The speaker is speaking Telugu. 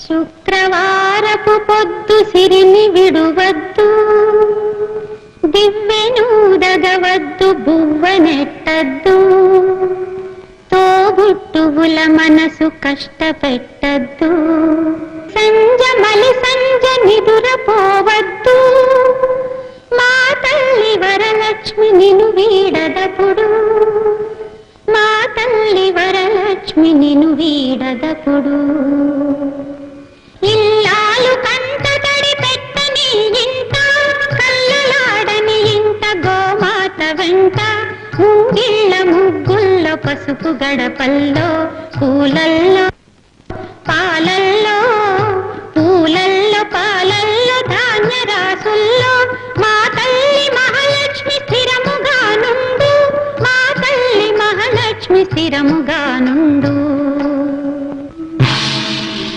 శుక్రవారపు పొద్దు సిరిని విడువద్దు, దివ్వెనూదగవద్దు, బువ్వనెట్టద్దు, తోబుట్టువుల మనసు కష్టపెట్టద్దు, సంజమలి సంజ నిదురపోవద్దు, మా తల్లి వరలక్ష్మి నిన్ను వీడదపుడు, మా తల్లి వరలక్ష్మి నిన్ను వీడదపుడు. ఇల్లాలు కంట తడి పెట్టని ఇంట, కళ్ళలాడని ఇంట, గోమాత వెంట, ముంగిళ్ళ ముగ్గుల్లో, పసుపు గడపల్లో, పూలల్లో పాలల్లో, పూలల్లో పాలల్లో, ధాన్య రాసుల్లో, మా తల్లి మహాలక్ష్మి స్థిరముగా నుండు, మా తల్లి మహాలక్ష్మి స్థిరముగా నుండు.